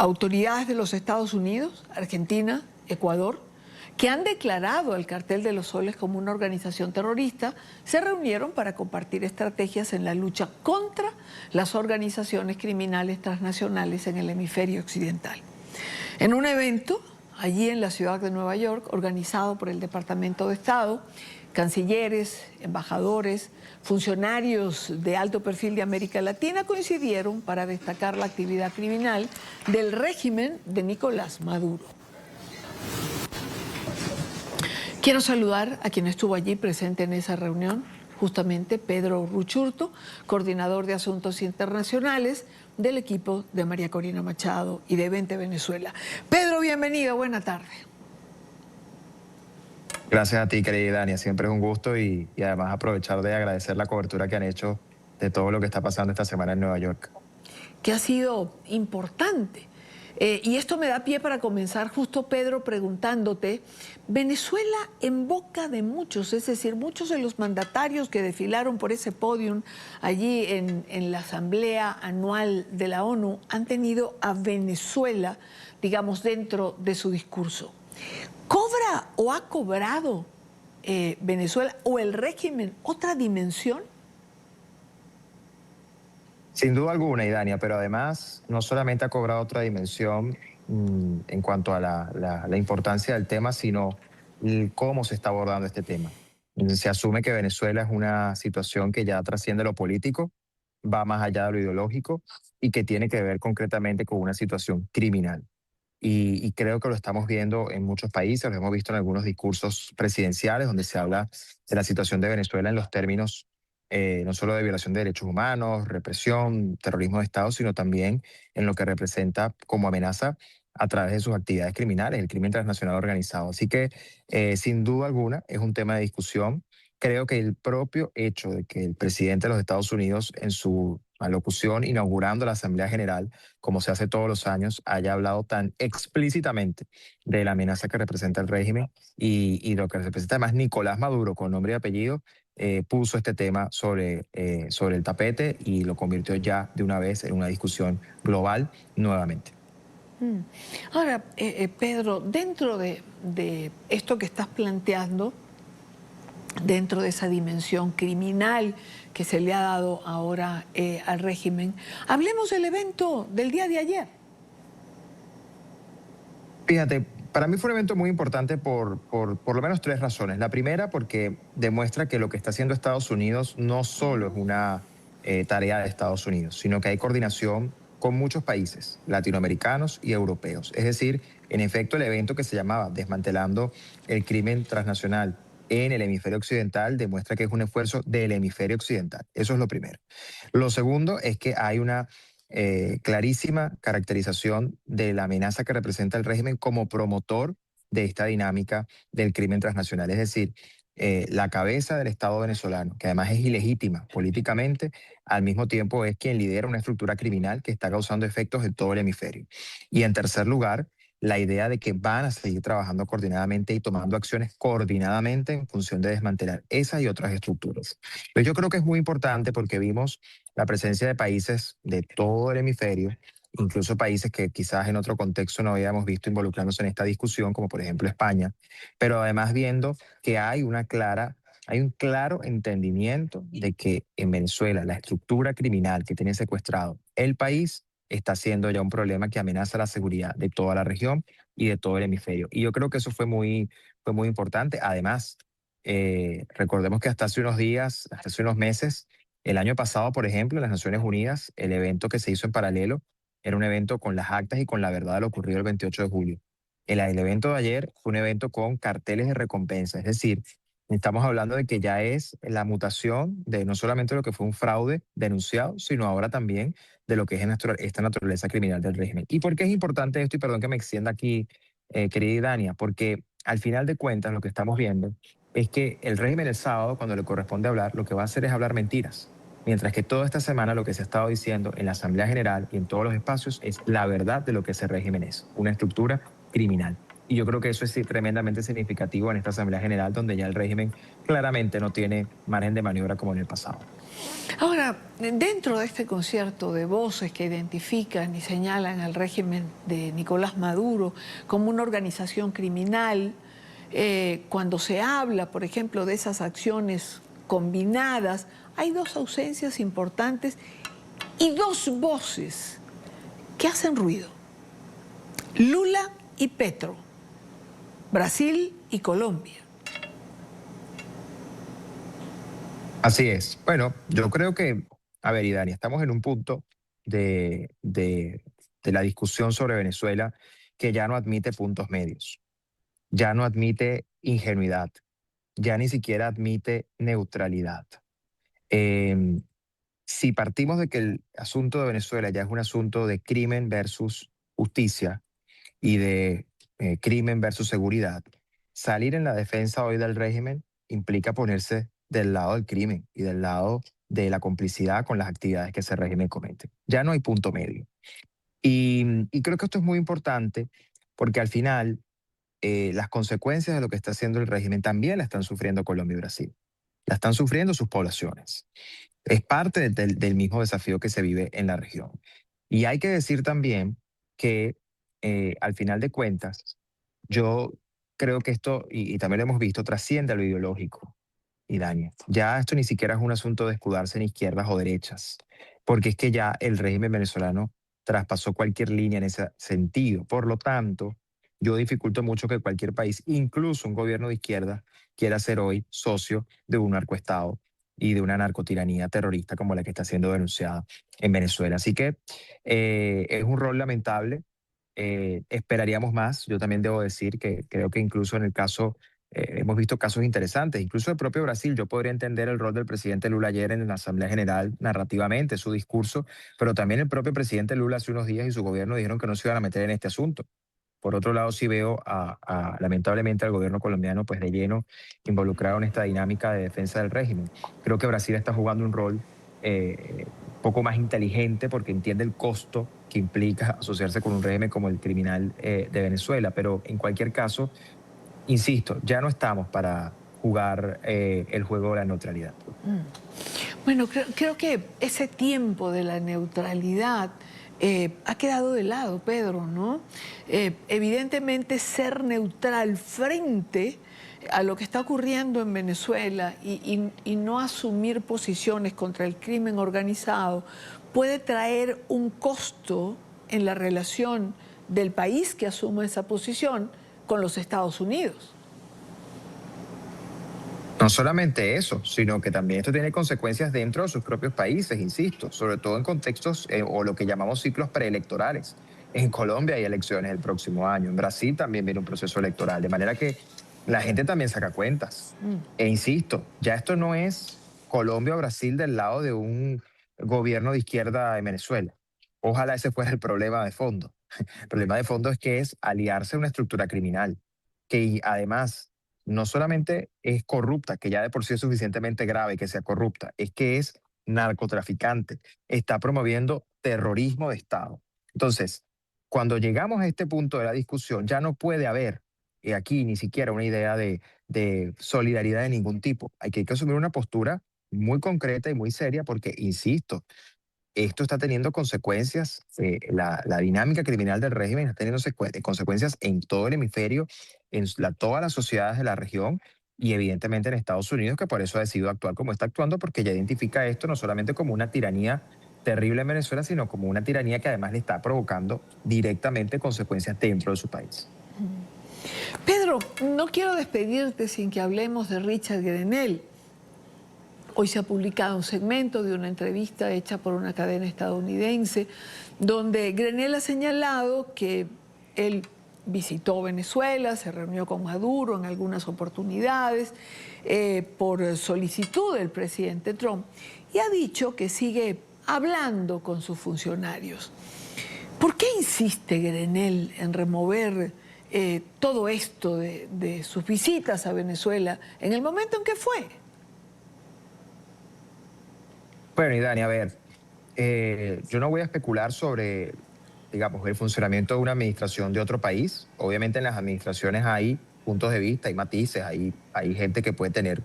autoridades de los Estados Unidos, Argentina, Ecuador, que han declarado al Cartel de los Soles como una organización terrorista, se reunieron para compartir estrategias en la lucha contra las organizaciones criminales transnacionales en el hemisferio occidental. En un evento allí en la ciudad de Nueva York, organizado por el Departamento de Estado, cancilleres, embajadores, funcionarios de alto perfil de América Latina coincidieron para destacar la actividad criminal del régimen de Nicolás Maduro. Quiero saludar a quien estuvo allí presente en esa reunión, justamente Pedro Ruchurto, coordinador de Asuntos Internacionales del equipo de María Corina Machado y de Vente Venezuela. Pedro, bienvenido, buena tarde. Gracias a ti, querida Dania, siempre es un gusto y además aprovechar de agradecer la cobertura que han hecho de todo lo que está pasando esta semana en Nueva York. Que ha sido importante. Y esto me da pie para comenzar justo, Pedro, preguntándote, Venezuela en boca de muchos, es decir, muchos de los mandatarios que desfilaron por ese podium allí en la Asamblea Anual de la ONU han tenido a Venezuela, digamos, dentro de su discurso. ¿Cobra o ha cobrado Venezuela o el régimen otra dimensión? Sin duda alguna, Idania, pero además no solamente ha cobrado otra dimensión en cuanto a la importancia del tema, sino cómo se está abordando este tema. Se asume que Venezuela es una situación que ya trasciende lo político, va más allá de lo ideológico y que tiene que ver concretamente con una situación criminal. Y creo que lo estamos viendo en muchos países, lo hemos visto en algunos discursos presidenciales donde se habla de la situación de Venezuela en los términos no solo de violación de derechos humanos, represión, terrorismo de Estado, sino también en lo que representa como amenaza a través de sus actividades criminales, el crimen transnacional organizado. Así que, sin duda alguna, es un tema de discusión. Creo que el propio hecho de que el presidente de los Estados Unidos, en su alocución inaugurando la Asamblea General, como se hace todos los años, haya hablado tan explícitamente de la amenaza que representa el régimen y lo que representa además Nicolás Maduro, con nombre y apellido, puso este tema sobre el tapete y lo convirtió ya de una vez en una discusión global nuevamente. Ahora, Pedro, dentro de esto que estás planteando, dentro de esa dimensión criminal que se le ha dado ahora al régimen, hablemos del evento del día de ayer. Fíjate, para mí fue un evento muy importante por lo menos tres razones. La primera, porque demuestra que lo que está haciendo Estados Unidos no solo es una tarea de Estados Unidos, sino que hay coordinación con muchos países latinoamericanos y europeos. Es decir, en efecto, el evento que se llamaba Desmantelando el Crimen Transnacional en el hemisferio occidental demuestra que es un esfuerzo del hemisferio occidental. Eso es lo primero. Lo segundo es que hay una clarísima caracterización de la amenaza que representa el régimen como promotor de esta dinámica del crimen transnacional. Es decir, la cabeza del Estado venezolano, que además es ilegítima políticamente, al mismo tiempo es quien lidera una estructura criminal que está causando efectos en todo el hemisferio. Y en tercer lugar, la idea de que van a seguir trabajando coordinadamente y tomando acciones coordinadamente en función de desmantelar esas y otras estructuras. Pero yo creo que es muy importante porque vimos la presencia de países de todo el hemisferio, incluso países que quizás en otro contexto no habíamos visto involucrándose en esta discusión, como por ejemplo España, pero además viendo que hay un claro entendimiento de que en Venezuela la estructura criminal que tiene secuestrado el país está siendo ya un problema que amenaza la seguridad de toda la región y de todo el hemisferio. Y yo creo que eso fue muy importante. Además, recordemos que hasta hace unos días, hasta hace unos meses, el año pasado, por ejemplo, en las Naciones Unidas, el evento que se hizo en paralelo era un evento con las actas y con la verdad de lo ocurrido el 28 de julio. El evento de ayer fue un evento con carteles de recompensa, es decir, estamos hablando de que ya es la mutación de no solamente lo que fue un fraude denunciado, sino ahora también de lo que es esta naturaleza criminal del régimen. ¿Y por qué es importante esto? Y perdón que me extienda aquí, querida Dania, porque al final de cuentas lo que estamos viendo es que el régimen el sábado, cuando le corresponde hablar, lo que va a hacer es hablar mentiras. Mientras que toda esta semana lo que se ha estado diciendo en la Asamblea General y en todos los espacios es la verdad de lo que ese régimen es, una estructura criminal. Y yo creo que eso es tremendamente significativo en esta Asamblea General, donde ya el régimen claramente no tiene margen de maniobra como en el pasado. Ahora, dentro de este concierto de voces que identifican y señalan al régimen de Nicolás Maduro como una organización criminal, cuando se habla, por ejemplo, de esas acciones combinadas, hay dos ausencias importantes y dos voces que hacen ruido. Lula y Petro, Brasil y Colombia. Así es. Bueno, yo creo que, a ver, Idani, estamos en un punto de la discusión sobre Venezuela que ya no admite puntos medios, ya no admite ingenuidad, ya ni siquiera admite neutralidad. Em, si partimos de que el asunto de Venezuela ya es un asunto de crimen versus justicia y de crimen versus seguridad, salir en la defensa hoy del régimen implica ponerse del lado del crimen y del lado de la complicidad con las actividades que ese régimen comete. Ya no hay punto medio. Y creo que esto es muy importante porque al final las consecuencias de lo que está haciendo el régimen también la están sufriendo Colombia y Brasil. La están sufriendo sus poblaciones. Es parte del mismo desafío que se vive en la región. Y hay que decir también que al final de cuentas, yo creo que esto, y también lo hemos visto, trasciende a lo ideológico y daña. Ya esto ni siquiera es un asunto de escudarse en izquierdas o derechas, porque es que ya el régimen venezolano traspasó cualquier línea en ese sentido. Por lo tanto, yo dificulto mucho que cualquier país, incluso un gobierno de izquierda, quiera ser hoy socio de un narcoestado y de una narcotiranía terrorista como la que está siendo denunciada en Venezuela. Así que es un rol lamentable. Esperaríamos más. Yo también debo decir que creo que incluso en el caso, hemos visto casos interesantes, incluso el propio Brasil. Yo podría entender el rol del presidente Lula ayer en la Asamblea General narrativamente, su discurso, pero también el propio presidente Lula hace unos días y su gobierno dijeron que no se iban a meter en este asunto. Por otro lado, sí veo lamentablemente al gobierno colombiano pues de lleno involucrado en esta dinámica de defensa del régimen. Creo que Brasil está jugando un rol un poco más inteligente porque entiende el costo que implica asociarse con un régimen como el criminal de Venezuela. Pero en cualquier caso, insisto, ya no estamos para jugar el juego de la neutralidad. Bueno, creo que ese tiempo de la neutralidad ha quedado de lado, Pedro, ¿no? Evidentemente ser neutral frente a lo que está ocurriendo en Venezuela y no asumir posiciones contra el crimen organizado puede traer un costo en la relación del país que asuma esa posición con los Estados Unidos. No solamente eso, sino que también esto tiene consecuencias dentro de sus propios países, insisto, sobre todo en contextos o lo que llamamos ciclos preelectorales. En Colombia hay elecciones el próximo año, en Brasil también viene un proceso electoral, de manera que la gente también saca cuentas. E insisto, ya esto no es Colombia o Brasil del lado de un gobierno de izquierda en Venezuela. Ojalá ese fuera el problema de fondo. El problema de fondo es que es aliarse a una estructura criminal, que además no solamente es corrupta, que ya de por sí es suficientemente grave que sea corrupta, es que es narcotraficante, está promoviendo terrorismo de Estado. Entonces, cuando llegamos a este punto de la discusión, ya no puede haber aquí ni siquiera una idea de solidaridad de ningún tipo. Hay que asumir una postura muy concreta y muy seria porque, insisto, esto está teniendo consecuencias, la dinámica criminal del régimen está teniendo consecuencias en todo el hemisferio, en todas las sociedades de la región y evidentemente en Estados Unidos, que por eso ha decidido actuar como está actuando, porque ya identifica esto no solamente como una tiranía terrible en Venezuela, sino como una tiranía que además le está provocando directamente consecuencias dentro de su país. Pedro, no quiero despedirte sin que hablemos de Richard Grenell. Hoy se ha publicado un segmento de una entrevista hecha por una cadena estadounidense donde Grenell ha señalado que él visitó Venezuela, se reunió con Maduro en algunas oportunidades por solicitud del presidente Trump y ha dicho que sigue hablando con sus funcionarios. ¿Por qué insiste Grenell en remover todo esto de sus visitas a Venezuela en el momento en que fue? Bueno, y Dani, a ver, yo no voy a especular sobre, digamos, el funcionamiento de una administración de otro país. Obviamente en las administraciones hay puntos de vista, hay matices, hay gente que puede tener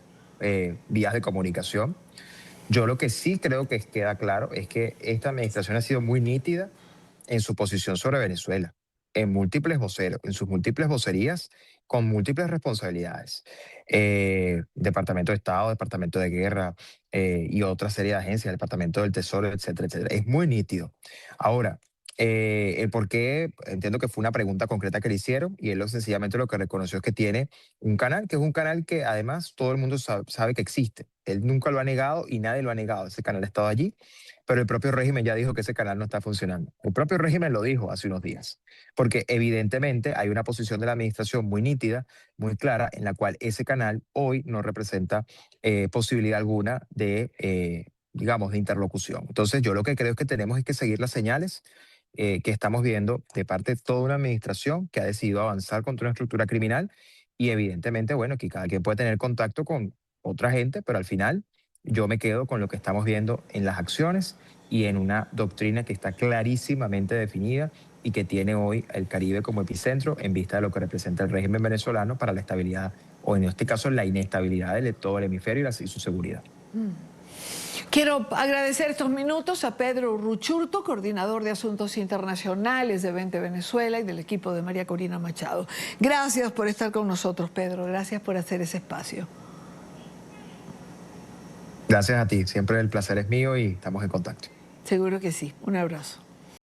vías de comunicación. Yo lo que sí creo que queda claro es que esta administración ha sido muy nítida en su posición sobre Venezuela, en múltiples voceros, en sus múltiples vocerías, con múltiples responsabilidades. Departamento de Estado, Departamento de Guerra y otra serie de agencias, Departamento del Tesoro, etcétera, etcétera. Es muy nítido. Ahora, el por qué, entiendo que fue una pregunta concreta que le hicieron y él sencillamente lo que reconoció es que tiene un canal, que es un canal que además todo el mundo sabe que existe. Él nunca lo ha negado y nadie lo ha negado. Ese canal ha estado allí, pero el propio régimen ya dijo que ese canal no está funcionando. El propio régimen lo dijo hace unos días, porque evidentemente hay una posición de la administración muy nítida, muy clara, en la cual ese canal hoy no representa posibilidad alguna de, digamos, de interlocución. Entonces yo lo que creo es que tenemos es que seguir las señales que estamos viendo de parte de toda una administración que ha decidido avanzar contra una estructura criminal y evidentemente, bueno, que cada quien puede tener contacto con otra gente, pero al final yo me quedo con lo que estamos viendo en las acciones y en una doctrina que está clarísimamente definida y que tiene hoy el Caribe como epicentro en vista de lo que representa el régimen venezolano para la estabilidad, o en este caso la inestabilidad de todo el hemisferio y su seguridad. Quiero agradecer estos minutos a Pedro Urruchurtu, coordinador de Asuntos Internacionales de 20 Venezuela y del equipo de María Corina Machado. Gracias por estar con nosotros, Pedro. Gracias por hacer ese espacio. Gracias a ti, siempre el placer es mío y estamos en contacto. Seguro que sí. Un abrazo.